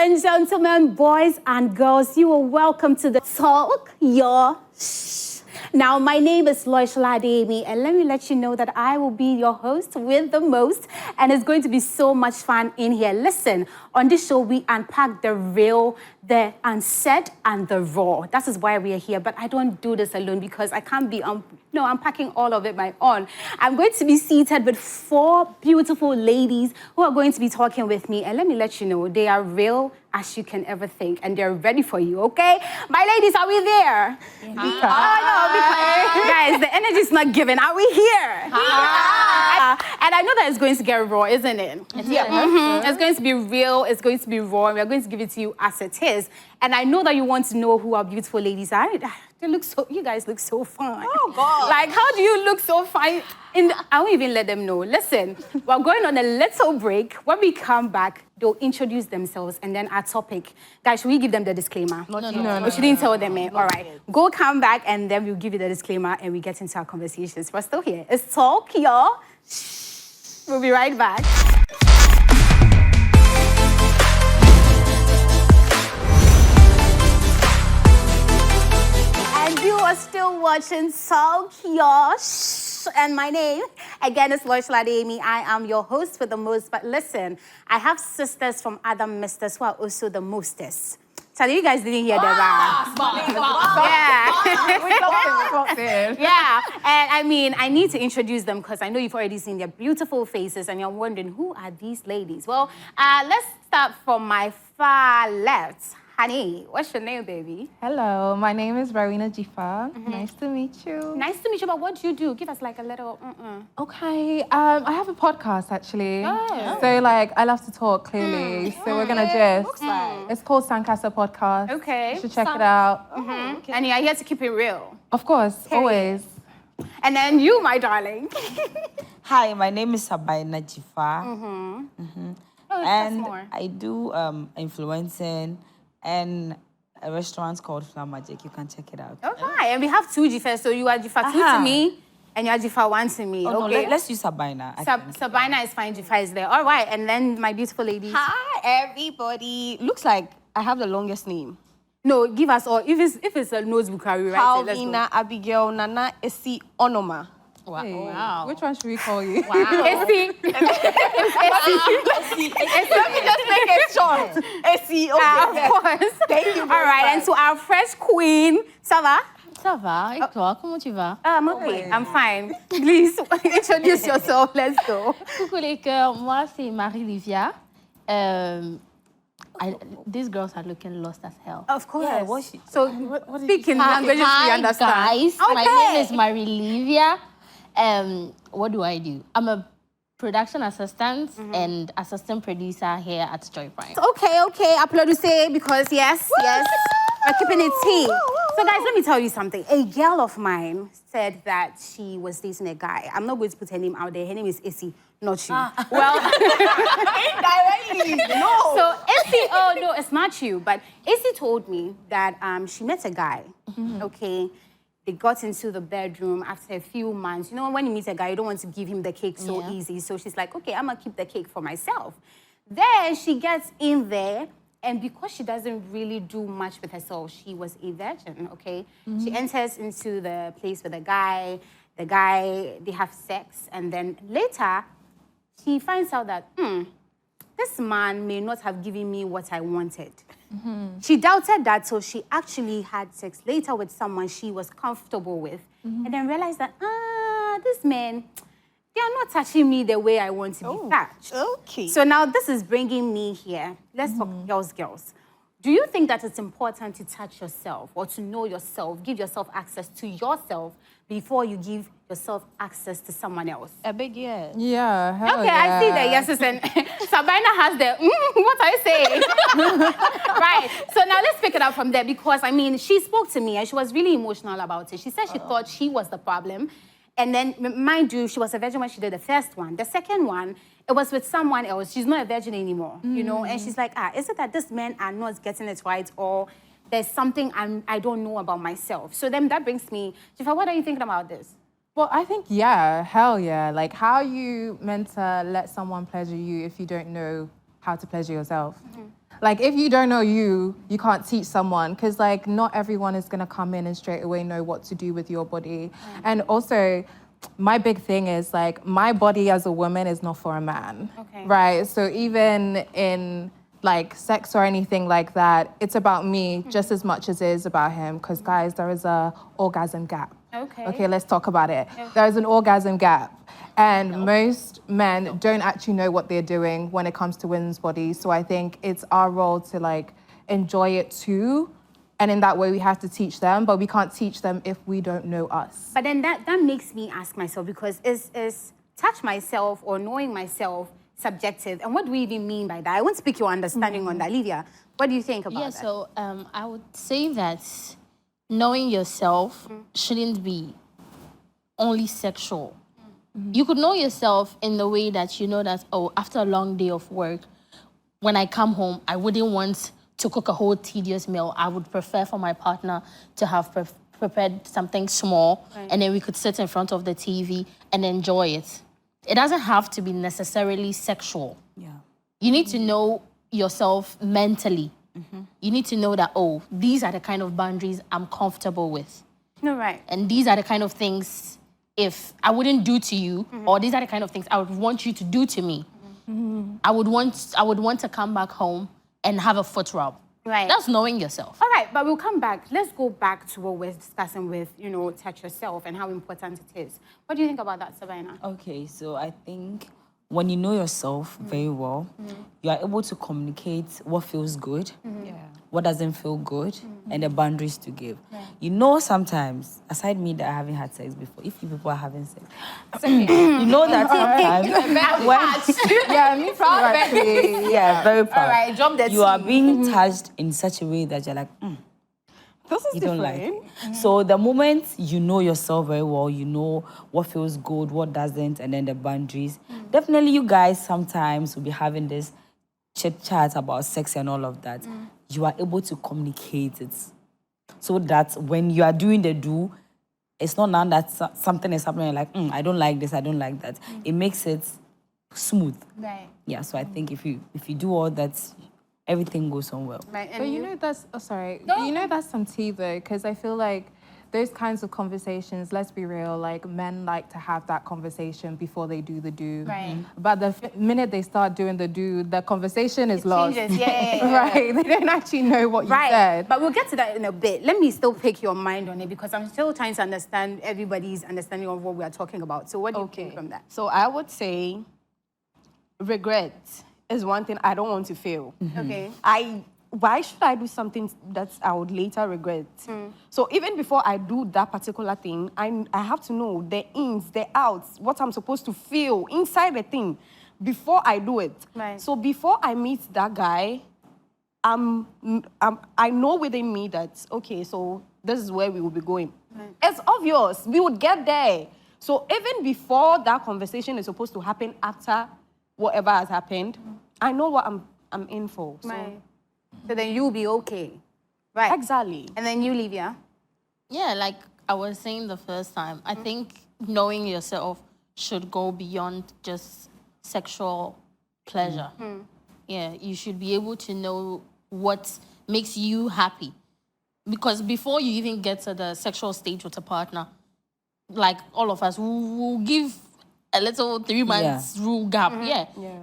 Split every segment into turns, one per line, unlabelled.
and gentlemen, boys and girls, you are welcome to the Talk Your Shh. Now, my name is xual, and let me let you know that I will be your host with the most, and it's going to be so much fun in here. Listen, on this show, we unpack the real, the unsaid, and the raw. That is why we are here, but I don't do this alone because I can't be unpacking all of it my own. I'm going to be seated with 4 beautiful ladies who are going to be talking with me, and let me let you know, they are real as you can ever think, and they're ready for you, okay? My ladies, are we there? Guys, the energy is not given. Are we here? And I know that it's going to get raw, isn't it? Yeah. It's going to be real, it's going to be raw, and we're going to give it to you as it is. And I know that you want to know who our beautiful ladies are. You guys look so fine.
Oh, God.
Like, how do you look so fine? I won't even let them know. Listen, we're going on a little break. When we come back, they'll introduce themselves and then our topic. Guys, should we give them the disclaimer? No. She didn't tell them it. All right. Go come back and then we'll give you the disclaimer and we get into our conversations. We're still here. It's Talk Your Shh. We'll be right back. You are still watching Talk Your Shh. And my name, again, is xual. I am your host for the most. But listen, I have sisters from other misters who are also the mostest. So you guys didn't hear that, right? Yeah. And I mean, I need to introduce them because I know you've already seen their beautiful faces and you're wondering, who are these ladies? Well, let's start from my far left. Honey, what's your name, baby?
Hello, my name is Rowena Jifa. Nice to meet you.
Nice to meet you, but what do you do? Give us like a little
Okay, I have a podcast actually. Oh. So like, I love to talk clearly. So we're gonna just, it's called Sandcastle Podcast.
Okay.
You should check it out.
Okay. And you're here to keep it real.
Of course, always.
And then you, my darling.
Hi, my name is Sabaina Jifa.
Oh,
and
more.
I do influencing and a restaurant called Flower Magic. You can check it out.
Okay, and we have 2 Jifas, so you are Jifa 2 to me, and you are Jifa 1 to me.
Oh,
okay,
no, let's use Sabina.
Sabina is fine, Jifa is there. All right, and then my beautiful ladies.
Hi, everybody. Looks like I have the longest name.
No, give us all. If it's a notebook, I will write it. Let's go.
Paulina Abigail Nana Esi Onoma.
Wow. Hey, wow. Which one should we call you?
Wow.
Essie.
Let me just make it short. Esi, okay.
Of course.
Thank you.
All right, and to our fresh queen, ça va?
Ça va, et toi, comment tu vas?
I'm okay, I'm fine. Please, introduce yourself, let's go.
Coucou les cœurs, moi c'est Marie-Livia. These girls are looking lost as hell.
Of course.
Yeah,
so, speak in languages we understand.
Hi guys, my name is Marie-Livia. What do I do? I'm a production assistant and assistant producer here at Joy Prime.
Okay. Applaudissez because yes, we're keeping it tea. So guys, let me tell you something. A girl of mine said that she was dating a guy. I'm not going to put her name out there. Her name is Issy, not you. Well,
Indirectly, no.
So Issy, oh no, it's not you. But Issy told me that she met a guy. Okay. They got into the bedroom after a few months. You know, when you meet a guy, you don't want to give him the cake so easy. So she's like, okay, I'm going to keep the cake for myself. Then she gets in there, and because she doesn't really do much with herself, she was a virgin, okay? She enters into the place with the guy, they have sex, and then later, she finds out that, this man may not have given me what I wanted. She doubted that, so she actually had sex later with someone she was comfortable with, and then realized that, this man, they are not touching me the way I want to be touched.
Okay.
So now this is bringing me here. Let's talk girls. Do you think that it's important to touch yourself or to know yourself, give yourself access to yourself before you give yourself access to someone else?
A big yes.
Yeah, hell
Okay,
yeah.
I see the yeses, and Sabina has the, what I say. Right, so now let's pick it up from there because, I mean, she spoke to me and she was really emotional about it. She said she thought she was the problem. And then, mind you, she was a virgin when she did the first one. The second one, it was with someone else. She's not a virgin anymore, you know? And she's like, is it that these men are not getting it right or there's something I don't know about myself? So then that brings me, Jifa, what are you thinking about this?
Well, I think, yeah, hell yeah. Like, how are you meant to let someone pleasure you if you don't know how to pleasure yourself? Like, if you don't know you can't teach someone, because, like, not everyone is going to come in and straight away know what to do with your body. And also, my big thing is, like, my body as a woman is not for a man.
Okay.
Right? So even in, like, sex or anything like that, it's about me just as much as it is about him. Because, guys, there is a orgasm gap.
Okay.
Okay, let's talk about it. There is an orgasm gap. And most men don't actually know what they're doing when it comes to women's bodies. So I think it's our role to, like, enjoy it too. And in that way, we have to teach them, but we can't teach them if we don't know us.
But then that makes me ask myself, because is touch myself or knowing myself subjective? And what do we even mean by that? I want to pick your understanding on that. Livia, what do you think about that?
So I would say that knowing yourself shouldn't be only sexual. You could know yourself in the way that you know that, oh, after a long day of work, when I come home, I wouldn't want to cook a whole tedious meal. I would prefer for my partner to have prepared something small, and then we could sit in front of the TV and enjoy it. It doesn't have to be necessarily sexual.
Yeah.
You need to know yourself mentally. You need to know that, oh, these are the kind of boundaries I'm comfortable with.
No, right.
And these are the kind of things if I wouldn't do to you, or these are the kind of things I would want you to do to me. I would want to come back home and have a foot rub.
Right.
That's knowing yourself.
All right, but we'll come back. Let's go back to what we're discussing with, touch yourself and how important it is. What do you think about that, Sabina?
Okay, so I think when you know yourself very well, you are able to communicate what feels good, what doesn't feel good, and the boundaries to give. You know, sometimes, aside me that I haven't had sex before, if you people are having sex, you know that sometimes
Yeah, me too, actually.
yeah, very proud.
All right, drop the
You are
tea.
being touched in such a way that you're like,
This is
you don't like
different.
it. So the moment you know yourself very well, you know what feels good, what doesn't, and then the boundaries. Definitely you guys sometimes will be having this chit chat about sex and all of that. You are able to communicate it so that when you are doing the do, it's not now that something is happening, you're like, I don't like this, I don't like that. It makes it smooth.
Right.
Yeah, so I think if you do all that, everything goes on well.
Right. And
But you know that's, you know that's some tea though, because I feel like those kinds of conversations, let's be real, like men like to have that conversation before they do the do.
Right.
But the minute they start doing the do, the conversation is lost.
changes, yeah.
Right, they don't actually know what you said.
But we'll get to that in a bit. Let me still pick your mind on it because I'm still trying to understand everybody's understanding of what we are talking about. So what do you think from that?
So I would say regret is one thing I don't want to feel.
Okay.
Why should I do something that I would later regret? So even before I do that particular thing, I have to know the ins, the outs, what I'm supposed to feel inside the thing before I do it.
Right.
So before I meet that guy, I know within me that, okay, so this is where we will be going. Right. It's obvious. We would get there. So even before that conversation is supposed to happen after whatever has happened, I know what I'm in for. So.
Right. So then you'll be okay. Right.
Exactly.
And then you, Livia?
Yeah, like I was saying the first time, I think knowing yourself should go beyond just sexual pleasure. Yeah, you should be able to know what makes you happy. Because before you even get to the sexual stage with a partner, like all of us, we'll give a little 3 months rule gap.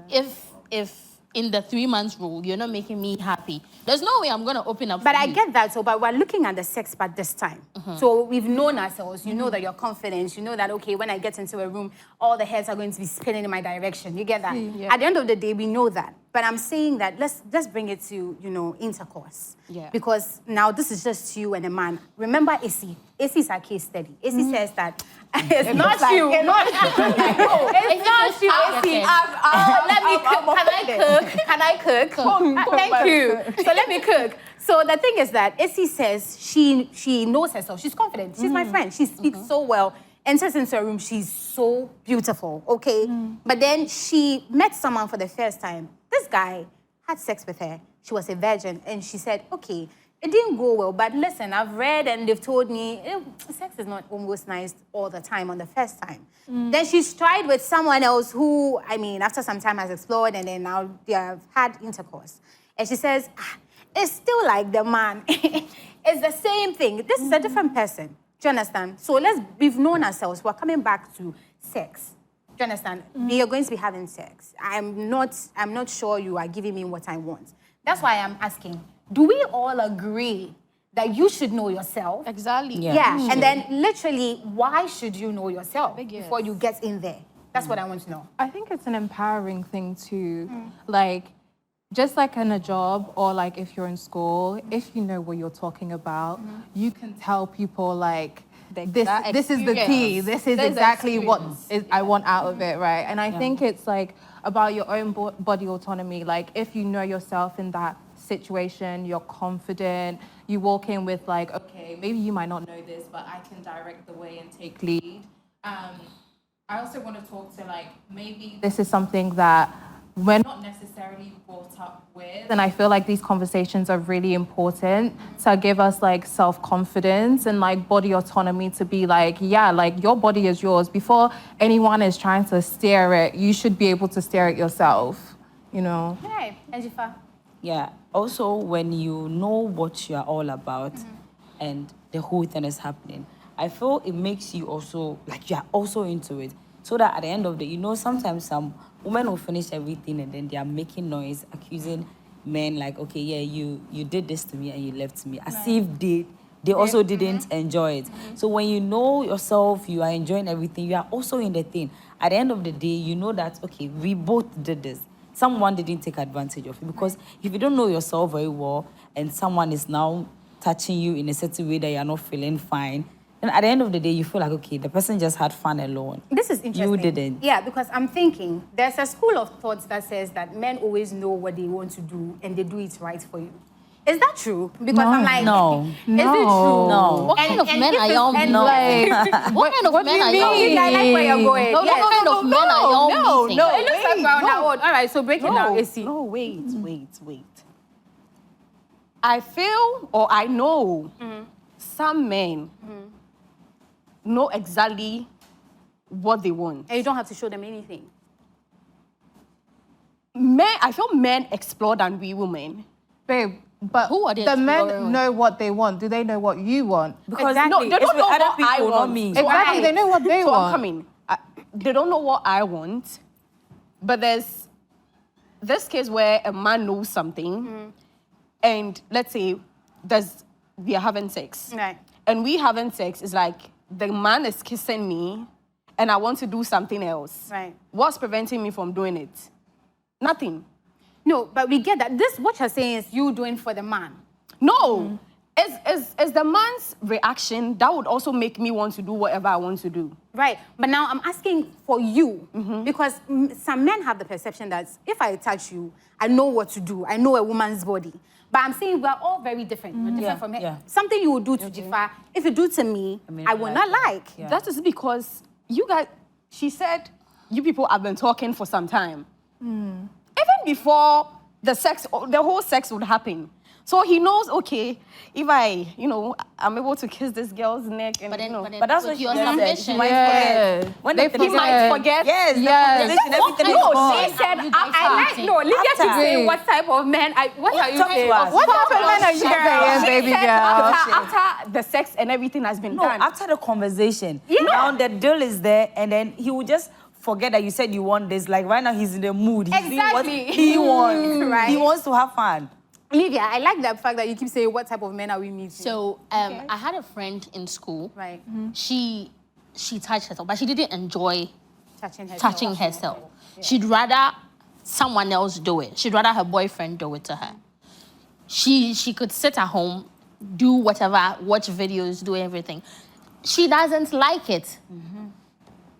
If in the 3 months rule, you're not making me happy, there's no way I'm going to open up
But
for
I
you.
get that. So, but we're looking at the sex part this time. So we've known ourselves. You know that you're confident. You know that, okay, when I get into a room, all the heads are going to be spinning in my direction. You get that? At the end of the day, we know that. But I'm saying that let's bring it to, intercourse.
Yeah.
Because now this is just you and a man. Remember AC. AC is our case study. AC says that it's not you. It's not you, AC. Can I cook? Thank you. So let me cook. So the thing is that AC says she knows herself. She's confident. She's my friend. She speaks so well. Enters into a room. She's so beautiful. Okay. But then she met someone for the first time. This guy had sex with her. She was a virgin. And she said, okay, it didn't go well. But listen, I've read and they've told me sex is not almost nice all the time on the first time. Then she's tried with someone else who, after some time has explored and then now they have had intercourse. and she says, it's still like the man. It's the same thing. This is a different person. Do you understand? So we've known ourselves. We're coming back to sex. Do you understand? We are going to be having sex. I'm not sure you are giving me what I want. That's why I'm asking, do we all agree that you should know yourself?
Exactly.
Yeah. And then literally, why should you know yourself before you get in there? That's what I want to know.
I think it's an empowering thing too. Like, just like in a job or like if you're in school, if you know what you're talking about, you can tell people like, this is the key. This is exactly what I want out of it, right? And I think it's like about your own body autonomy. Like if you know yourself in that situation, you're confident, you walk in with like, okay, maybe you might not know this, but I can direct the way and take lead. I also want to talk to like, maybe this is something that we're not necessarily brought up with. And I feel like these conversations are really important to give us like self-confidence and like body autonomy to be like, yeah, like your body is yours. Before anyone is trying to steer it, you should be able to steer it yourself, you know?
Hey, Ejifa.
Yeah. Also, when you know what you are all about and the whole thing is happening, I feel it makes you also, like you're also into it. So that at the end of the day, you know, sometimes some women will finish everything and then they are making noise, accusing men like, okay, yeah, you did this to me and you left me. As if they also didn't enjoy it. So when you know yourself, you are enjoying everything, you are also in the thing. At the end of the day, you know that, okay, we both did this. Someone didn't take advantage of you. Because if you don't know yourself very well and someone is now touching you in a certain way that you're not feeling fine, then at the end of the day, you feel like, okay, the person just had fun alone.
This is interesting.
You didn't.
Yeah, because I'm thinking, there's a school of thoughts that says that men always know what they want to do and they do it right for you. Is that true? Because I'm like,
No.
Is it true?
No.
What kind of men are y'all meeting?
Like,
What kind of men are y'all meeting?
I like where you're going.
No, what kind of men are y'all meeting?
It looks like we're on our own. All right, so break it down, AC.
No, wait. I feel or I know some men know exactly what they want.
And you don't have to show them anything.
I feel men explore than we women.
Babe, but
Who are they
the men
exploring?
know what they want. Do they know what you want?
Because
Exactly.
No, they
it's
don't
with
know
other
what I
people, not
want.
me.
Exactly, they know what they
So I'm
want.
coming. They don't know what I want, but there's this case where a man knows something, and let's say we are having sex,
Right.
and we having sex is like the man is kissing me, and I want to do something else.
Right.
What's preventing me from doing it? Nothing.
No, but we get that. This, what you're saying, is you doing for the man.
No. It's the man's reaction that would also make me want to do whatever I want to do.
Right. But now I'm asking for you, because some men have the perception that if I touch you, I know what to do. I know a woman's body. But I'm saying we're all very different. We're different from
yeah.
something you would do to Jifa. If you do to me, I will not like.
Yeah.
That is because you guys, she said, you people have been talking for some time. Even before the whole sex would happen. So he knows, okay, if I'm able to kiss this girl's neck and,
But that's
with
what
your
she said.
submission.
She might
Yeah.
forget. When
They
the
he might forget.
Yes.
Yes.
The everything is
No,
gone.
she said,
You
I like,
dating.
no, Lydia keeps
After.
saying what type of men, what are you
Talk to
saying?
us.
What type of men are you saying,
She
baby
said
girl?
after the sex and everything has been
No,
done.
after the conversation. Now the deal is there, and then he will just forget that you said you want this. Like right now, he's in the mood. He's doing what
Exactly.
he wants.
Right.
He wants to have fun.
Lydia, I like the fact that you keep saying what type of men are we meeting.
So I had a friend in school.
Right.
She touched herself, but she didn't enjoy
Touching herself.
She'd rather someone else do it. She'd rather her boyfriend do it to her. She could sit at home, do whatever, watch videos, do everything. She doesn't like it.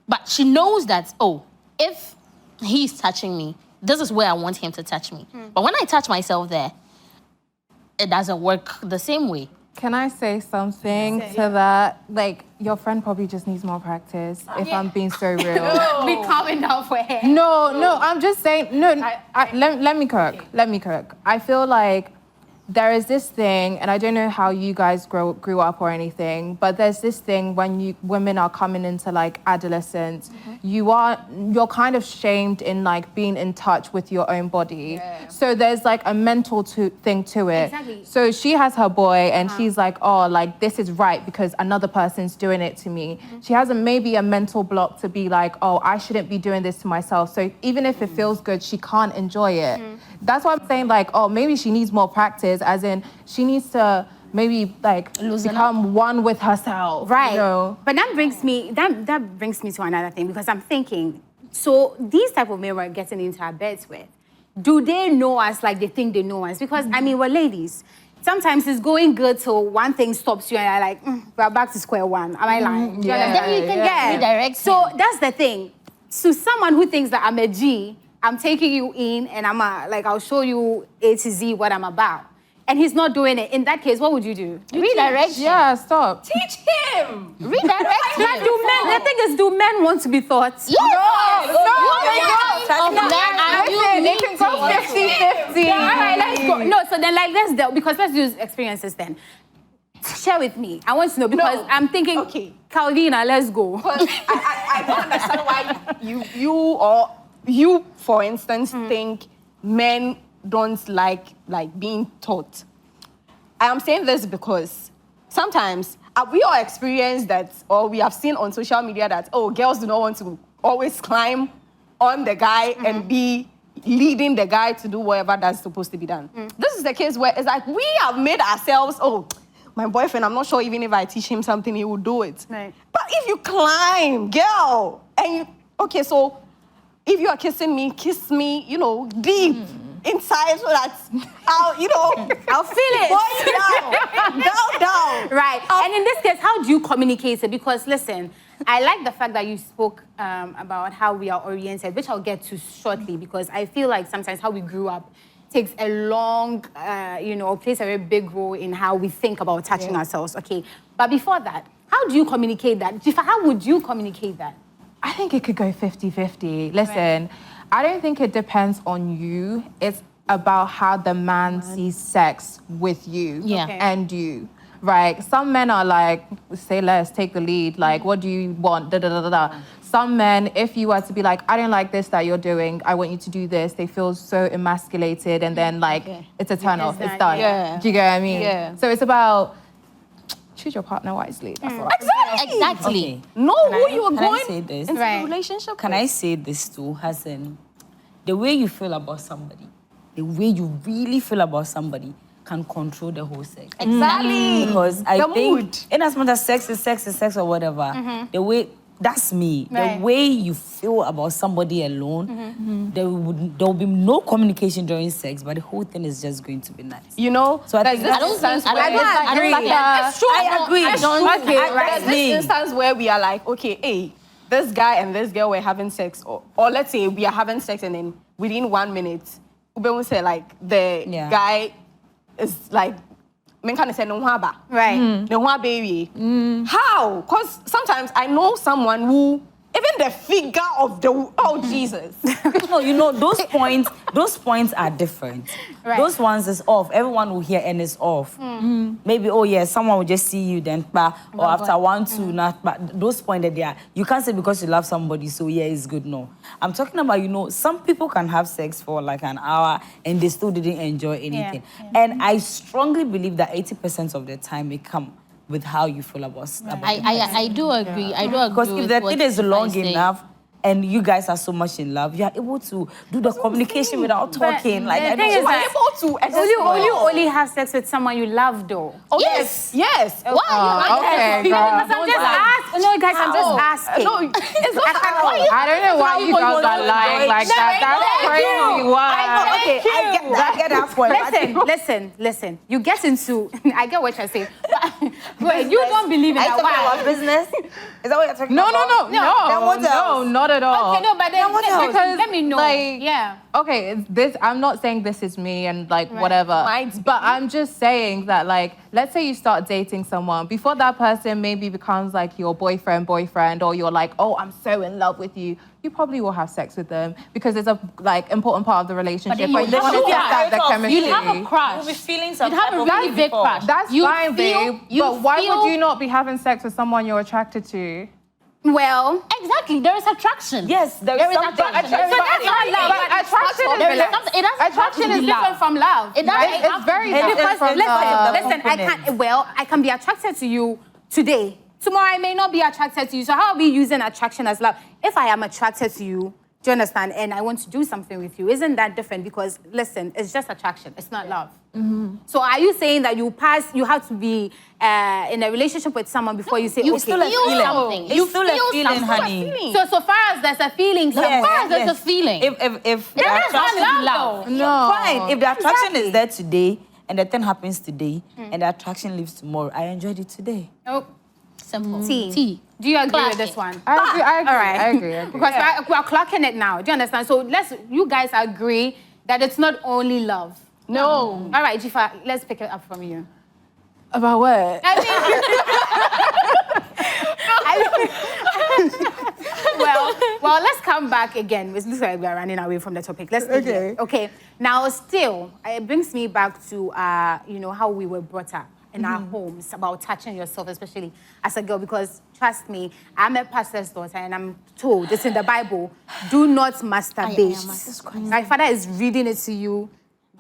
But she knows that, if he's touching me, this is where I want him to touch me. But when I touch myself there, it doesn't work the same way.
Can I say something to that? Like, your friend probably just needs more practice, if I'm being so real.
Be calming down for her.
No, I'm just saying, let me correct. I feel like there is this thing, and I don't know how you guys grew up or anything, but there's this thing when women are coming into like adolescence, you're kind of shamed in like being in touch with your own body. Yeah. So there's like a mental thing to it.
Exactly.
So she has her boy, and she's like, oh, like this is right because another person's doing it to me. She has maybe a mental block to be like, oh, I shouldn't be doing this to myself. So even if it feels good, she can't enjoy it. That's why I'm saying like, oh, maybe she needs more practice, as in she needs to maybe like become one with herself.
Right.
You know?
But that brings me to another thing, because I'm thinking, so these type of men we're getting into our beds with, do they know us like they think they know us? Because I mean, we're ladies. Sometimes it's going good till one thing stops you and you're like, we're back to square one. Am I lying?
Yeah.
Then you can get
redirect.
So that's the thing. To someone who thinks that I'm a G, I'm taking you in and I'll show you A to Z what I'm about. And he's not doing it. In that case, what would you do?
Redirect him.
Yeah, stop.
Teach him.
Redirect him.
But the thing is, do men want to be taught?
Yes.
They can go 50-50.
Yeah, all right, let's go. No, so then let's use experiences then. Share with me. I want to know because I'm thinking,
okay,
Calvina, let's go.
I don't understand why you, for instance, think men don't like being taught. I am saying this because sometimes we all experience that, or we have seen on social media that, girls do not want to always climb on the guy and be leading the guy to do whatever that's supposed to be done. This is the case where it's like we have made ourselves, my boyfriend, I'm not sure even if I teach him something, he will do it.
Right.
But if you climb, girl, and so if you are kissing me, kiss me, deep inside so that I'll feel it. Down.
Right. And in this case, how do you communicate it? Because listen, I like the fact that you spoke about how we are oriented, which I'll get to shortly, because I feel like sometimes how we grew up takes a long, plays a very big role in how we think about touching ourselves. Okay. But before that, how do you communicate that? Jifa, how would you communicate that?
I think it could go 50-50. Listen, I don't think it depends on you. It's about how the man sees sex with you and you. Right? Some men are like, say less, take the lead. Like, what do you want? Da, da, da, da, da. Some men, if you were to be like, I don't like this that you're doing, I want you to do this, they feel so emasculated, and then it's a turn off, it's done.
Yeah.
Do you get what I mean?
Yeah.
So it's about choose your partner wisely. That's all.
Exactly.
Okay.
Know who you are
Can I
going
say this?
into a relationship
Can
with.
I say this too, Hassan? The way you feel about somebody, the way you really feel about somebody can control the whole sex.
Exactly.
Because I
The
think,
mood.
in as much as sex is sex or whatever, the way, that's me.
Right.
The way you feel about somebody alone, there will be no communication during sex, but the whole thing is just going to be nice. So I think
I don't think
It's true.
I agree.
There's this instance where we are like, okay, hey, this guy and this girl were having sex, or let's say we are having sex, and then within 1 minute, Ube will say like the guy is like, men can say no haba,
Right.
no haba baby. How? Because sometimes I know someone who, even the figure of Jesus.
No, those points are different.
Right.
Those ones is off. Everyone will hear and it's off. Maybe, someone will just see you then, or after 1, 2, not, but those points that they are, you can't say because you love somebody, so it's good. No. I'm talking about, some people can have sex for like an hour and they still didn't enjoy anything. And I strongly believe that 80% of the time it come with how you feel about stuff.
I do agree. I do agree.
Because if
with
the
what
thing is
Tifa
long
saying.
enough and you guys are so much in love, you are able to do the communication without talking.
the
Like, I
thing
don't
is
know.
that- Will you only have sex with someone you love, though?
Oh,
Yes.
Yes.
Okay,
Because
girl.
I'm just asking. No, guys, I'm just asking.
No, it's not
I don't know why you guys are lying like that. That's crazy. Wow.
Okay, I get that point.
Listen. You get into. I get what you're saying. Wait, you don't believe in
Are you
that?
talking
Why?
about business? Is that what you're talking
No,
about?
no,
Then what else?
not at all.
Okay, no, but then
what else?
because let me know.
Like,
yeah.
okay, I'm not saying this is me and like whatever,
Might
but I'm just saying that like, let's say you start dating someone, before that person maybe becomes like your boyfriend, or you're like, oh, I'm so in love with you, you probably will have sex with them because it's a like important part of the relationship.
then
But
you
you want to
have
test out the
a-
chemistry.
you have a crush.
You'll be feeling some
You'd have
type
a
of
really
way
big
before.
crush.
That's
You
fine,
feel-
babe.
you
But why
feel-
would you not be having sex with someone you're attracted to?
Well,
Exactly, there is attraction.
Yes, there is something.
attraction.
But
So that's not love.
attraction is
There is
like-
something. It doesn't have
attraction
to
is
be
different
love.
from love.
It doesn't
right?
have
It's very
to be love.
different
Because
from
listen, I
components.
can't. Well, I can be attracted to you today. Tomorrow, I may not be attracted to you. So how are we using attraction as love? If I am attracted to you, do you understand? And I want to do something with you, isn't that different? Because listen, it's just attraction. It's not love. So are you saying that you have to be in a relationship with someone before you say,
You
okay,
still feel something.
It's
You
still a
feel
feeling,
something.
honey.
So far as there's a feeling, so
Yes,
far as
there's a feeling.
If the
That's not
attraction,
love.
No.
fine. If the attraction is there today and the thing happens today and the attraction leaves tomorrow, I enjoyed it today.
oh,
Simple.
T. Do you agree with
Classic.
this one?
I agree.
All right.
I agree.
Because we're clocking it now. Do you understand? So you guys agree that it's not only love.
No.
All right, Jifa, let's pick it up from you.
About what?
Well, let's come back again. It looks like we're running away from the topic. Let's take it. Okay. Now, still, it brings me back to how we were brought up in our homes about touching yourself, especially as a girl. Because trust me, I'm a pastor's daughter, and I'm told it's in the Bible: do not masturbate. My father is reading it to you,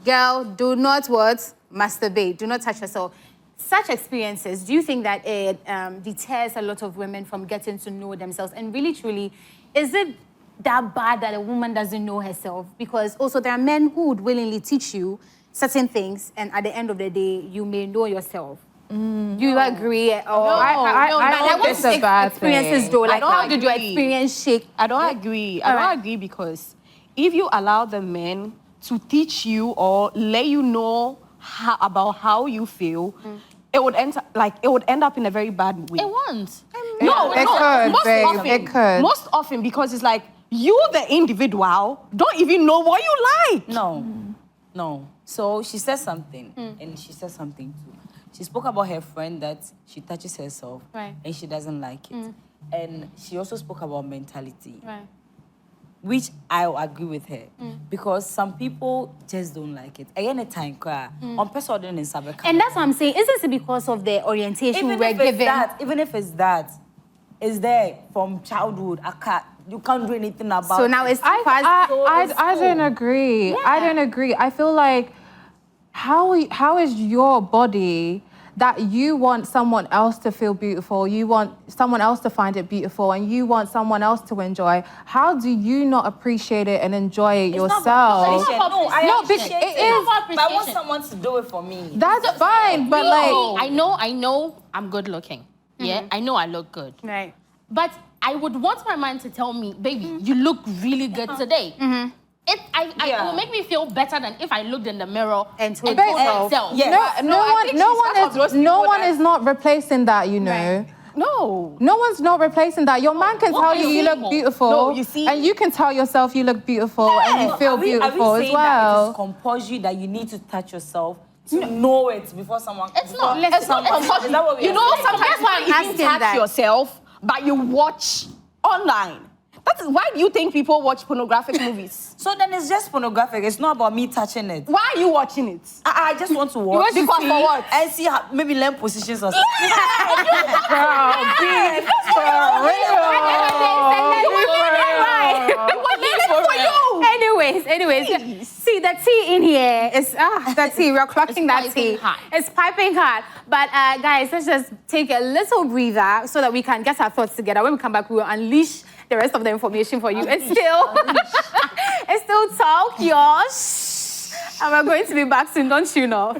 girl. Do not what? Masturbate. Do not touch yourself. Such experiences, do you think that it deters a lot of women from getting to know themselves? And really, truly, is it that bad that a woman doesn't know herself? Because also there are men who would willingly teach you certain things, and at the end of the day, you may know yourself. Do you agree? Or
I don't think it's a bad
experiences
thing.
though, like
don't
how did your
agree.
experience shake?
I don't agree. I don't agree because if you allow the men to teach you or let you know about how you feel, it would end up in a very bad way.
It won't.
No,
It
no.
could,
Most
babe,
often,
it could.
Most often because it's like you, the individual, don't even know what you like.
No. So she said something, and she said something too. She spoke about her friend that she touches herself,
Right.
and she doesn't like it. And she also spoke about mentality,
Right.
which I agree with her, because some people just don't like it. Again, a time cry on person in Sabeka.
And that's what I'm saying. Isn't it because of the orientation
even
we're
if it's
given?
that, even if it's that, it's there from childhood. You can't do anything about.
So now it's
I don't agree. I don't agree. I feel like how is your body that you want someone else to feel beautiful, you want someone else to find it beautiful, and you want someone else to enjoy? How do you not appreciate it and enjoy it yourself?
No, I
No,
appreciate
it
it.
is.
But I want someone to do it for me.
That's fine, but like,
I know I'm good looking. Yeah, I know I look good.
Right.
But I would want my mind to tell me, baby, you look really good today. It will make me feel better than if I looked in the mirror
And told
told
yourself.
myself.
Yeah.
no one is not replacing that, you know.
No.
No one's not replacing that. Your man can
What
tell
are
you
you
you
saying?
look beautiful.
No, you see-
And you can tell yourself you look beautiful and you feel
Are we
beautiful as
saying that it is
well.
compulsory that you need to touch yourself to know it before someone?
It's not.
before
It's not
someone-
compulsory.
Is that what we
You
are
know,
saying?
sometimes
That's why I'm
you can
asking
touch
that.
yourself, but you watch online. That is why do you think people watch pornographic movies?
So then it's just pornographic. It's not about me touching it.
Why are you watching it?
I just want to watch.
want to
Because
see?
for what? And see how maybe learn positions or something.
Anyways, see the tea in here is the tea. We're clocking
It's
that
piping
tea.
hot.
It's piping hot. But guys, let's just take a little breather so that we can get our thoughts together. When we come back, we will unleash the rest of the information for you. It's still talk, yours. And we're going to be back soon. Don't tune off.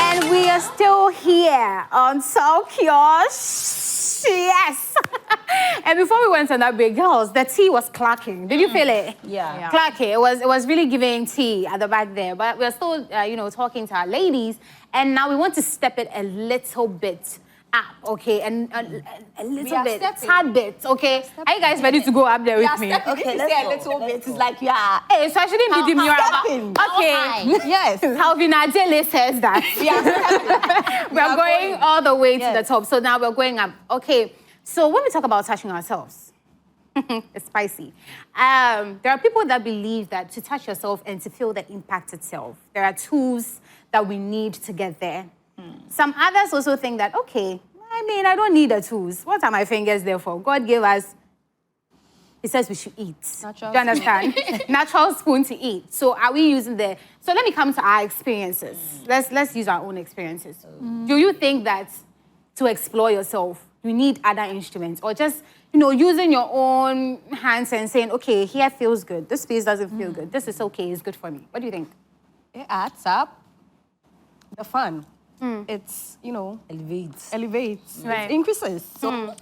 And we are still here on Talk Yours. Yes. And before we went on that break, girls, the tea was clacking. Did you feel it?
Yeah.
Clacking. It was really giving tea at the back there. But we're still, talking to our ladies. And now we want to step it a little bit up, okay, and a little bit,
stepping.
tad bit, okay. Are you guys ready to go up there with me?
Okay, let's say a little bit. It's like, yeah.
Hey, so I shouldn't be demure about.
stepping.
Okay.
Yes.
Calvin Adele says that. We're going all the way to the
Yes.
top. So now we're going up. Okay. So when we talk about touching ourselves, it's spicy. There are people that believe that to touch yourself and to feel the impact itself, there are tools that we need to get there. Some others also think that, okay, I mean, I don't need the tools. What are my fingers there for? God gave us, He says we should eat.
Natural
Do you understand? Natural spoon to eat. So are we using so let me come to our experiences. Let's use our own experiences. Do you think that to explore yourself, you need other instruments, or just, using your own hands and saying, okay, here feels good. This space doesn't feel good. This is okay. It's good for me. What do you think?
It adds up the fun. It's,
Elevates.
Right.
It increases. So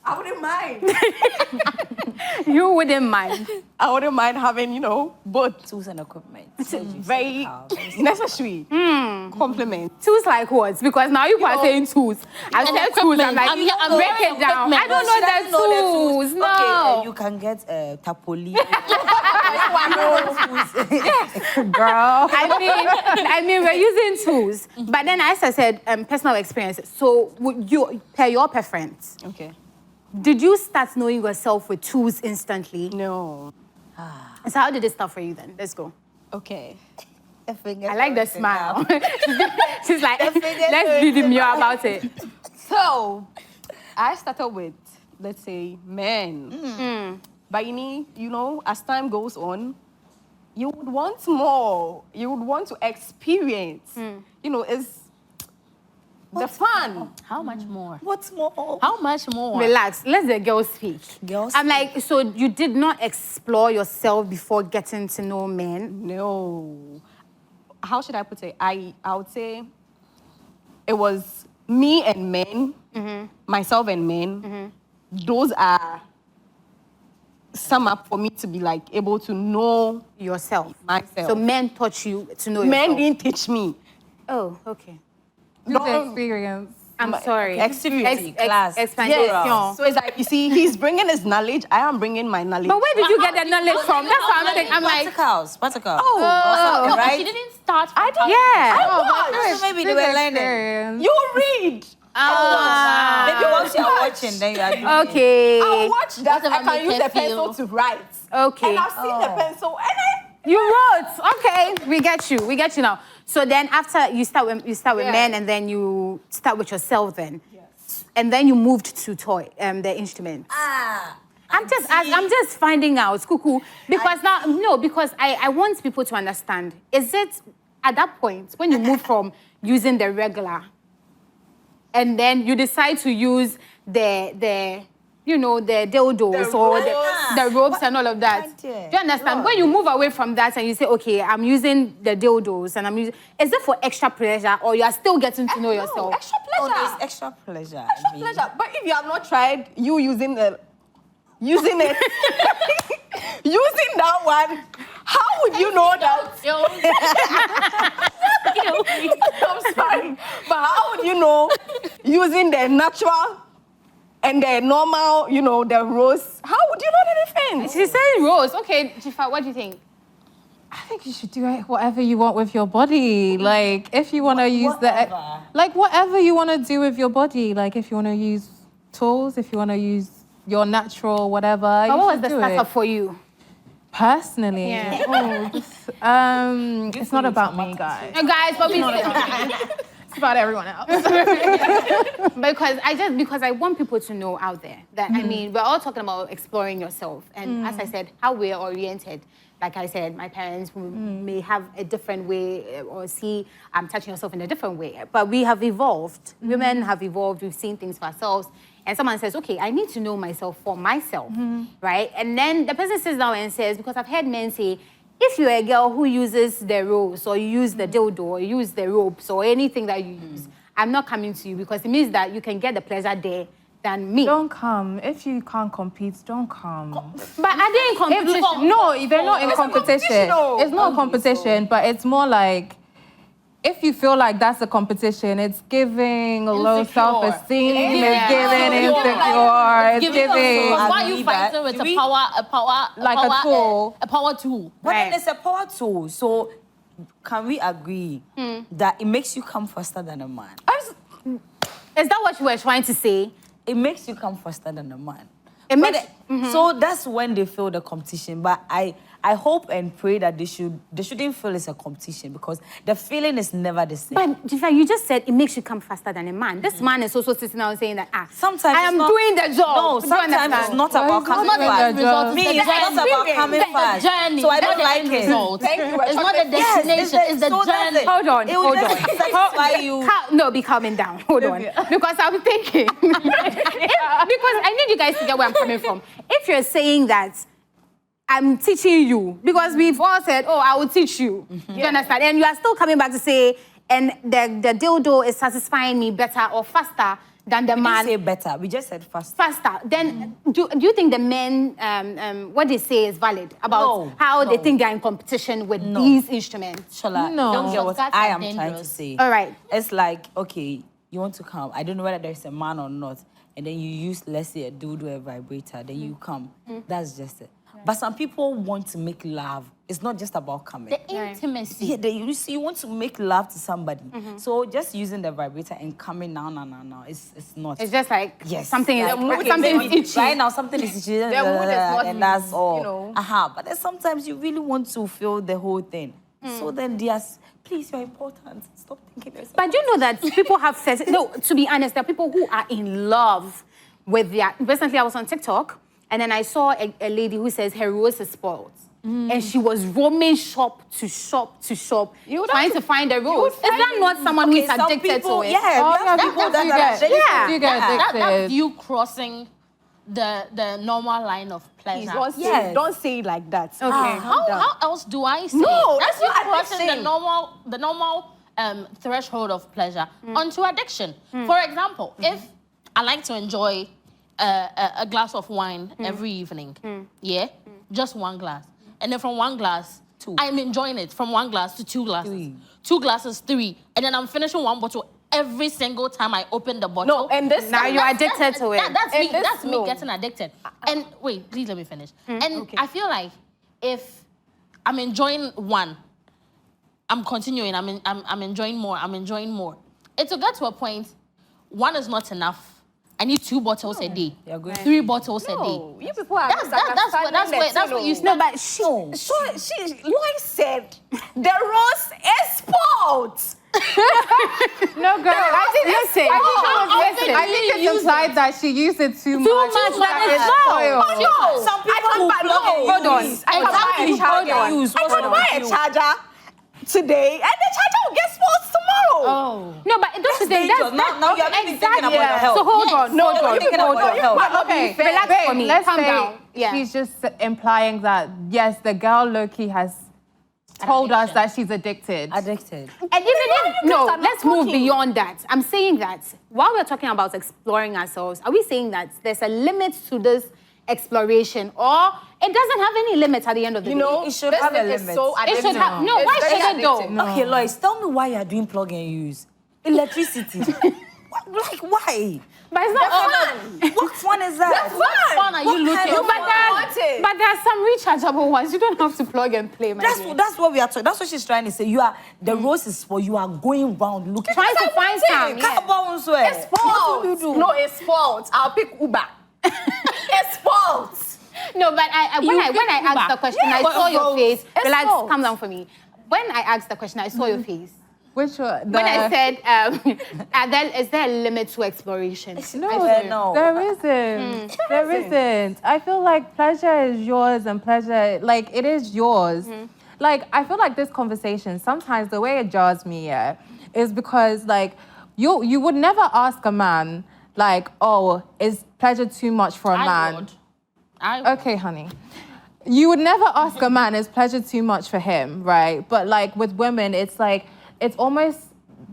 I wouldn't mind.
You wouldn't mind.
I wouldn't mind having, both.
Tools and equipment.
Very necessary. Compliment.
Tools like what? Because now you are saying tools. I said tools. I'm like, break it down. I don't know the tools. No.
Okay, you can get tapoli.
Girl.
I mean, we're using tools. But then, as I said, personal experiences. So, per your preference,
Okay.
did you start knowing yourself with tools instantly?
No.
So how did it start for you then? Let's go.
Okay.
I like the smile. She's like, let's be demure about it.
So, I started with, let's say, men. But as time goes on, you would want more. You would want to experience. It's the fun.
How much more?
What's more?
How much more?
Relax. Let the girls speak.
Girls
I'm like, so you did not explore yourself before getting to know men?
No. How should I put it? I would say it was me and men, myself and men. Those are sum up for me to be like able to know
Yourself.
myself.
So men taught you to know
men
yourself.
didn't teach me.
Oh, okay.
The experience.
I'm sorry.
Activity, class.
Explanation.
Yes. So it's like, you see, he's bringing his knowledge, I am bringing my knowledge.
But where did you get that knowledge from? That's what I'm thinking. I'm like,
Practicals.
oh.
No,
right?
she didn't start.
Yeah.
So maybe they were learning.
Experience.
You read.
Maybe once you're watching, then you are doing
Okay.
I'll watch that.
Whatever
I can
make
use
her
the pencil
feel.
to write.
Okay.
And I've seen the pencil and
You wrote. Okay. We get you. We get you now. So then after you start with men, and then you start with yourself then. Yes. And then you moved to the instruments. I'm just finding out, cuckoo, because because I want people to understand. Is it at that point when you move from using the regular and then you decide to use the dildos or the ropes and all of that? Do you understand? When you move away from that and you say, okay, I'm using the dildos and is it for extra pleasure or you are still getting to know yourself?
extra pleasure.
Oh, it's extra pleasure.
Extra pleasure. But if you have not tried using it, using that one, how would you know that? I'm sorry, but how would you know using the natural and the normal, the rose? How would you know the difference?
She said rose. Okay, Jifa, what do you think?
I think you should do whatever you want with your body. Like, if you want to use whatever you want to do with your body. Like, if you want to use tools, if you want to use your natural whatever.
But what was the startup for you?
Personally,
Yeah.
it's not about me, guys.
Guys, but
It's about everyone else.
because I want people to know out there that, I mean, we're all talking about exploring yourself. And as I said, how we're oriented. Like I said, my parents may have a different way or see touching yourself in a different way. But we have evolved. Women have evolved. We've seen things for ourselves. And someone says, okay, I need to know myself for myself, right? And then the person sits down and says, because I've heard men say, if you're a girl who uses the rose or you use the dildo or you use the ropes or anything that you use, I'm not coming to you because it means that you can get the pleasure there than me.
Don't come. If you can't compete, don't come.
But are they in competition?
No, they're not in competition. It's not a competition, but it's more like if you feel like that's a competition, it's giving low
Insecure.
self-esteem,
Yeah.
it's giving insecure, it's giving
Why are
Agree
you
that.
fighting with
Do
a
we-
power,
Like a tool.
a power tool?
But then
Right.
it's a power tool. So can we agree that it makes you come faster than a man?
Is that what you were trying to say?
It makes you come faster than a man.
It
But
makes-
So that's when they feel the competition. But I hope and pray that they shouldn't feel it's a competition, because the feeling is never the same.
But Jifa, you just said it makes you come faster than a man. This man is also sitting down saying that,
Sometimes
I
it's
am
not-
doing the job.
No,
Do you
sometimes it's
understand?
not about
It's
coming
not the
fast.
result,
Me,
it's
it's
the
not about
journey.
coming
The
fast.
journey,
So I
not
don't
the
like
end
it.
result.
Thank you.
It's not the
Yes,
destination, it's the
so that's
journey.
it.
Hold on,
It will
hold
just
on.
satisfy you.
No, be calming down. Hold on. Because I'm thinking. Because I need you guys to get where I'm coming from. If you're saying that I'm teaching you, because we've all said, oh, I will teach you. You understand? And you are still coming back to say, and the dildo is satisfying me better or faster than the
We didn't
man.
say better. We just said fast.
Faster. Then do you think the men, what they say is valid about
No,
how they
no.
think they're in competition with these instruments?
Shola,
No.
don't get what
Shortcuts
I
are
am trying to
dangerous.
say.
All right.
It's like, okay, you want to come. I don't know whether there's a man or not. And then you use, let's say, a dildo, a vibrator. Then you come. That's just it. But some people want to make love. It's not just about coming.
The intimacy.
Yeah, you see, you want to make love to somebody. So just using the vibrator and coming now, it's not.
It's just like
Yes.
something is
Like,
something
maybe
is itchy.
Right now, something is itchy.
mood is not,
and that's all.
you know.
But then sometimes you really want to feel the whole thing. So then please, you're important. Stop thinking yourself.
But you know that people have said, no, to be honest, there are people who are in love with their. Recently, I was on TikTok and then I saw a lady who says her rose is spoiled. And she was roaming shop to shop to shop, trying to find a rose. Is that not someone who is
some
addicted
people,
to it?
Yeah,
Oh,
we have
yeah,
people
people
that
do
are
get-
addicted.
Yeah.
You get
That's
addicted.
you crossing the normal line of pleasure.
Don't say,
Yes.
don't say it like that. Okay.
How else do I say?
No,
That's
that's
you
not
crossing the
addiction.
normal threshold of pleasure onto addiction. For example, if I like to enjoy a glass of wine every evening, yeah, just one glass, and then from one glass, I'm enjoying it from one glass to 2 glasses, 2 glasses, 3, and then I'm finishing one bottle every single time I open the bottle.
No, and this
Now you're addicted to it.
That's
And
me.
this-
That's me
no.
getting addicted. And wait, please let me finish. And I feel like if I'm enjoying one, I'm continuing. I'm enjoying more. I'm enjoying more. It will get to a point. One is not enough. I need 2 bottles a day.
You're going
3 bottles a day.
No, you people are
That's what you
No, but she.
Lois said the rose is spoiled.
No, girl.
Listen.
I think it's implied that she used it too much.
much,
that
that
it's
is
spoiled.
No,
Some people will plug and
Hold on.
use.
I can buy a
Exactly.
charger.
Use.
I
What's
can
wrong
buy
with
a
you?
charger today, and the charger will get spoiled tomorrow.
Oh.
No, but that's the thing.
dangerous. Now you're really thinking about your health.
So hold on, hold
you're
on,
thinking
hold
about
on.
your health.
Okay,
Relax
wait,
for me.
let's
Calm
say
down. Yeah.
she's just implying that, yes, the girl Loki has told us that she's addicted.
Addicted.
And even if, no,
are not
let's move
talking.
beyond that. I'm saying that while we're talking about exploring ourselves, are we saying that there's a limit to this exploration, or it doesn't have any limit at the end of the day?
You know,
It should
this
have a
thing is
limit.
so
It should
addictive.
have, no,
It's
why
very
should it though?
addictive.
Okay, Lois, tell me why you're doing plug and use. Electricity. Like, why?
But it's not
What fun is that?
What fun are you
What kind
looking
of
for?
fun?
but there are some rechargeable ones. You don't have to plug and play, my dear.
That's what we are talking. That's what she's trying to say. The rose is for you are going round looking.
Trying to find some. Yeah.
It's what will you do?
No, it's fault. I'll pick Uber. It's fault.
No, but when I asked the question, I saw your face.
It's
Relax,
false.
calm down for me. When I asked the question, I saw your face.
Which one?
When I said, is there a limit to exploration?
No.
There isn't. There isn't. I feel like pleasure is yours and pleasure, like, it is yours. Like, I feel like this conversation, sometimes the way it jars me, is because, like, you would never ask a man, like, oh, is pleasure too much for a man?
I would.
Okay, honey. You would never ask a man, is pleasure too much for him, right? But, like, with women, it's like, it's almost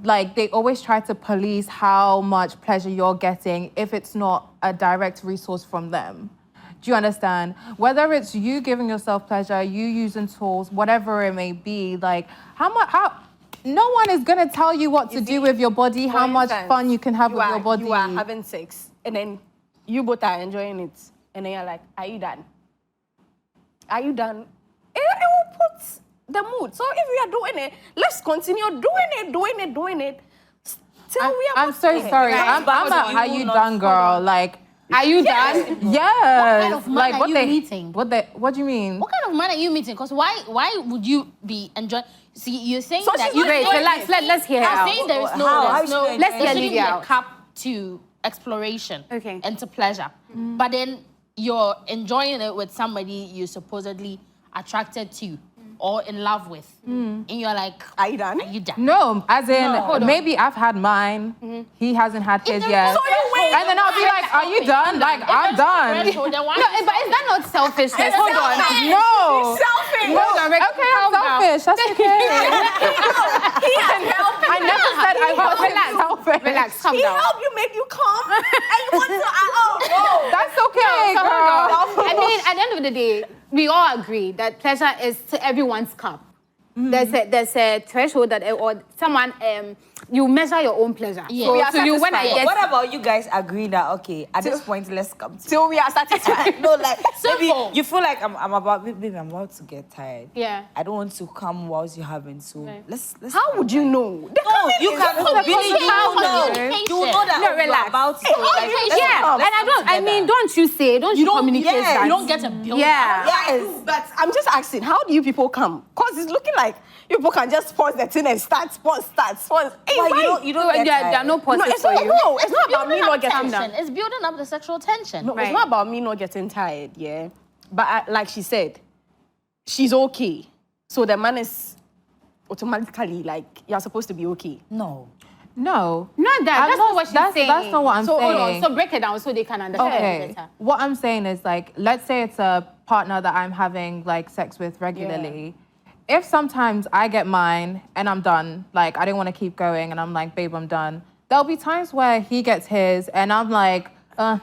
like they always try to police how much pleasure you're getting if it's not a direct resource from them. Do you understand? Whether it's you giving yourself pleasure, you using tools, whatever it may be, like, no one is gonna tell you what to do with your body, how much
instance,
fun you can have with your body.
You are having sex, and then you both are enjoying it, and then you're like, "Are you done? Are you done?" It will put the mood. So if we are doing it, let's continue doing it. Till we are.
I'm so sorry. I'm at "Are you done, girl?" Like, are you done? Yes.
What kind of man
like
are
what
you
they
meeting?
What do you mean?
What kind of man are you meeting? Because why would you be enjoying? See, you're saying
So
that
she's
you
not enjoying
Let's hear her
I'm
out.
saying there is no,
How
there's
should
no,
I
Let's
there
hear
shouldn't be
Lydia
a
out.
cap to exploration
Okay.
and to pleasure. But then you're enjoying it with somebody you're supposedly attracted to or in love with. And you're like,
Are you done?
are you done?
No, as in maybe I've had mine. He hasn't had his yet.
So you wait.
And then I'll be like, "Are you done?" Like, I'm done.
Threshold, then why
No, but is that not selfishness? Hold on.
No.
Selfish.
No, okay, I'm selfish. That's okay.
He has helped you.
I never said I wasn't selfish.
Relax, calm
He
down.
helped you, make you come, and you want to.
That's okay,
So
girl.
hold on. I mean, at the end of the day, we all agree that pleasure is to everyone's cup. There's a threshold that or someone you measure your own pleasure.
Yeah.
So you when I get
What about you guys agree that, okay, at this point, let's come to
Till we are satisfied.
no, like, maybe
Simple.
you feel like I'm about to get tired.
Yeah.
I don't want to come whilst you're having, so let's
How would you know?
No, you can really, you
How
will know.
communication.
You will know that
No,
you're
relax.
about to. So, like, let's
Yeah,
come,
and
let's
I
come
don't. I mean,
together.
don't you communicate
yeah,
that?
You don't get a build
Yeah.
Yes.
But I'm just asking, how do you people come? Because it's looking like you people can just pause the thing and start. Hey,
Why you don't get
There are
tired?
no
No,
pauses
it's
for
not,
you.
no, it's not about me
Building
not
up
getting
tension.
down.
It's building up the sexual tension.
No,
Right.
it's not about me not getting tired, yeah. But like she said, she's okay. So the man is automatically like, you're supposed to be okay.
No.
No.
Not that. That's not what she's saying.
That's not what I'm
so,
saying.
Hold on. So break it down so they can understand
Okay.
better.
What I'm saying is, like, let's say it's a partner that I'm having like sex with regularly. If sometimes I get mine and I'm done, like I don't want to keep going and I'm like, babe, I'm done. There'll be times where he gets his and I'm like,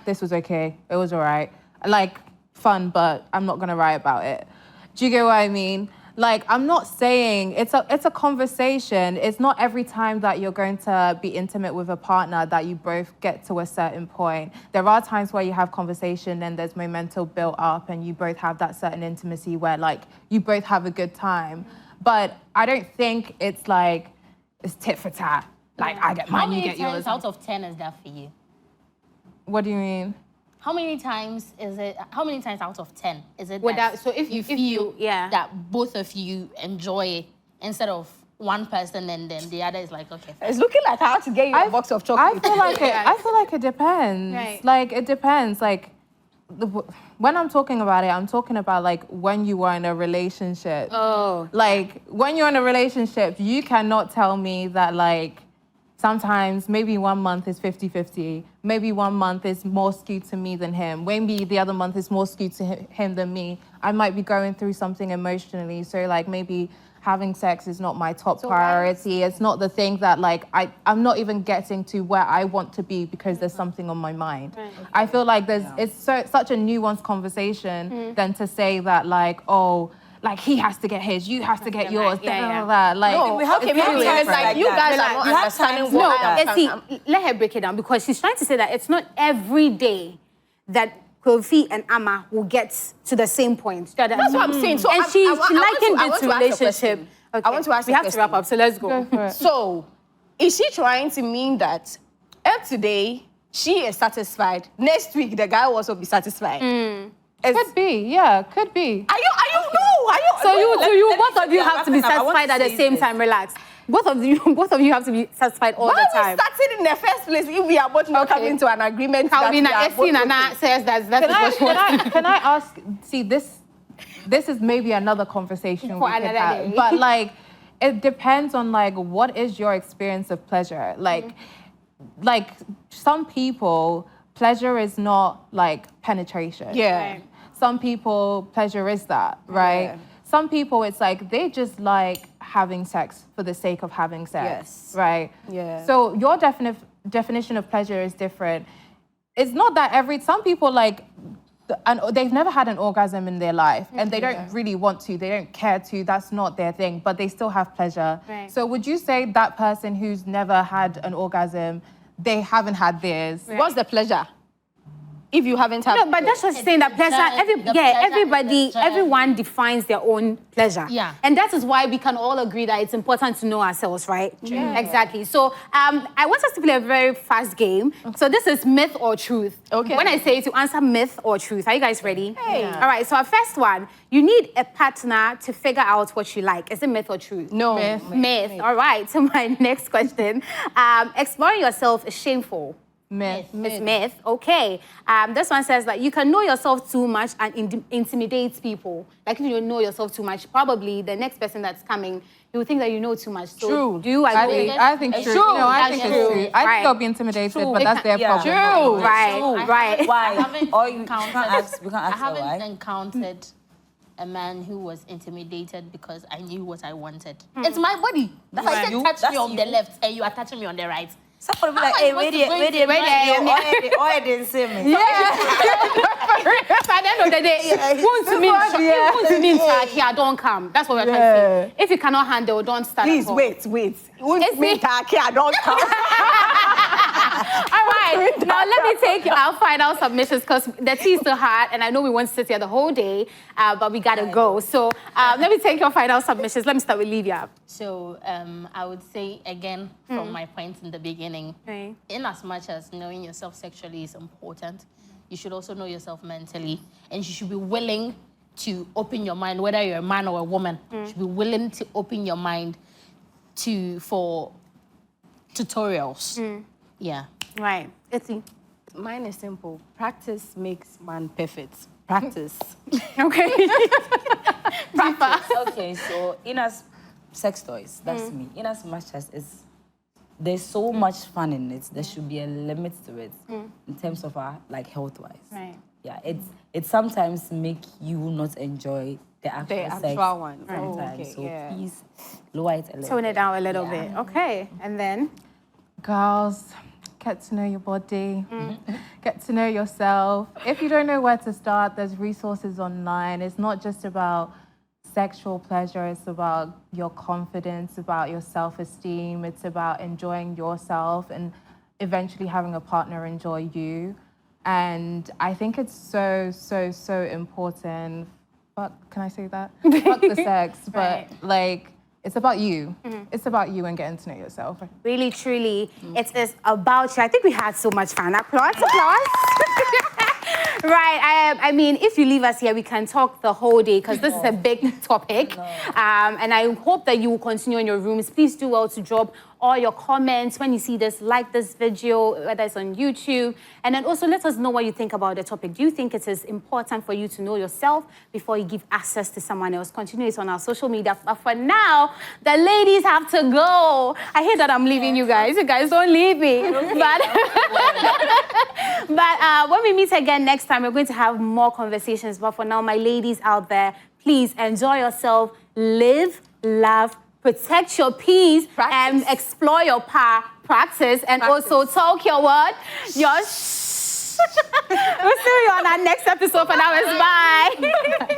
this was okay. It was all right. Like, fun, but I'm not going to write about it. Do you get what I mean? Like, I'm not saying it's a conversation. It's not every time that you're going to be intimate with a partner that you both get to a certain point. There are times where you have conversation and there's momentum built up and you both have that certain intimacy where like you both have a good time. But I don't think it's like it's tit for tat. Like I get
How
mine, you
many
get
times
yours.
out of 10 is that for you?
What do you mean?
How many times is it? How many times out of 10 is it?
Without-
that
so if
you
if
feel
you- yeah.
that both of you enjoy instead of one person and then the other is like, okay, fine.
It's looking like I have to get you a box of chocolate.
I feel like it depends.
Right.
Like it depends. Like when I'm talking about it, I'm talking about like when you are in a relationship.
Oh.
Like when you're in a relationship, you cannot tell me that like sometimes maybe 1 month is 50-50. Maybe 1 month is more skewed to me than him. Maybe the other month is more skewed to him than me. I might be going through something emotionally. So like maybe having sex is not my top priority. It's not the thing that like I'm not even getting to where I want to be because there's something on my mind. Right. I feel like it's such a nuanced conversation than to say that like, oh, like he has to get his, you have to get yours, that. Like,
No, okay, maybe it's like you guys are not understanding
No,
what
see, let her break it down because she's trying to say that it's not every day that Kofi and Amma will get to the same point.
That's what I'm saying. So
and
I
she
want
likened
to
it
ask
to
a
relationship.
question. I want to ask
we
a
have to wrap
question.
up, so let's go.
So, is she trying to mean that if today she is satisfied, next week the guy will also be satisfied?
could be, yeah, could be.
Are you?
So you
let me
both of you
say
have to be
that. I want
satisfied
to
at the
say
same
this.
time. Relax. Both of you have to be satisfied all
Why
the
are we
time.
starting in the first place if we are both not coming to an agreement that we
Calvin,
are both
Nana says that's what she wants.
Can I ask? See, this is maybe another conversation
For
we could
another
have,
day.
but like, it depends on like what is your experience of pleasure. Like some people, pleasure is not like penetration.
Yeah.
Right.
Some people, pleasure is that, right?
Yeah.
Some people, it's like they just like having sex for the sake of having sex,
Yes.
right?
Yeah.
So your definition of pleasure is different. It's not that some people like and they've never had an orgasm in their life, and they don't really want to, they don't care to, that's not their thing, but they still have pleasure.
Right.
So would you say that person who's never had an orgasm, they haven't had theirs?
What's the pleasure? If you haven't had...
No, but that's just saying that pleasure, everyone defines their own pleasure.
Yeah.
And that is why we can all agree that it's important to know ourselves, right? Yeah. Exactly. So I want us to play a very fast game. So this is myth or truth.
Okay.
When I say to answer myth or truth, are you guys ready?
Hey.
All right, so our first one, you need a partner to figure out what you like. Is it myth or truth?
No.
Myth. All right, so my next question. Exploring yourself is shameful.
Myth.
It's myth. Okay. This one says that you can know yourself too much and intimidate people. Like if you know yourself too much, probably the next person that's coming, you will think that you know too much. So
True.
do you agree?
I think true. No, I think it's true. I think they'll be intimidated, but that's their problem.
True. Right.
Why?
I haven't
Or you can't ask her
I haven't
why.
encountered a man who was intimidated because I knew what I wanted. It's my body. That's
Right.
like you touch me on the left and you are touching me on the right.
Somebody be like,
How
hey,
am I
wait
supposed to
there,
go into
or I didn't see me.
So at the end of the day, wants to mean here, don't come. That's what we're trying to say. If you cannot handle, don't start.
Please,
at all.
wait. Won't meet I don't come.
All right, now let me take our final submissions because the tea is still hot and I know we want to sit here the whole day, but we gotta go. So let me take your final submissions. Let me start with Livia.
So I would say again from my point in the beginning,
Right.
in as much as knowing yourself sexually is important, you should also know yourself mentally, and you should be willing to open your mind, whether you're a man or a woman. You should be willing to open your mind for tutorials. Yeah.
Right. Itzy.
Mine is simple. Practice makes man perfect. Practice.
Okay.
Okay, so in as sex toys, that's me. In as much as there's so much fun in it, there should be a limit to it in terms of our like health-wise.
Right.
Yeah, it sometimes make you not enjoy the actual sex.
actual one.
Sometimes.
Okay,
So
yeah.
please lower it a little.
Tone it down a little bit. Okay. And then?
Girls, get to know your body, get to know yourself. If you don't know where to start, there's resources online. It's not just about sexual pleasure, it's about your confidence, about your self-esteem, it's about enjoying yourself and eventually having a partner enjoy you. And I think it's so, so, so important. But can I say that? Fuck the sex, but like, it's about you. It's about you and getting to know yourself.
Really, truly, it is about you. I think we had so much fun. Applause. Right. I mean, if you leave us here, we can talk the whole day because this is a big topic. And I hope that you will continue in your rooms. Please do well to drop all your comments when you see this, like this video, whether it's on YouTube. And then also let us know what you think about the topic. Do you think it is important for you to know yourself before you give access to someone else? Continue it on our social media. But for now, the ladies have to go. I hate that I'm leaving you guys. You guys don't leave me. But when we meet again next time, we're going to have more conversations. But for now, my ladies out there, please enjoy yourself, live, love, protect your peace, and explore your power, practice, and also talk your word. We'll see you on our next episode. For now, it's bye.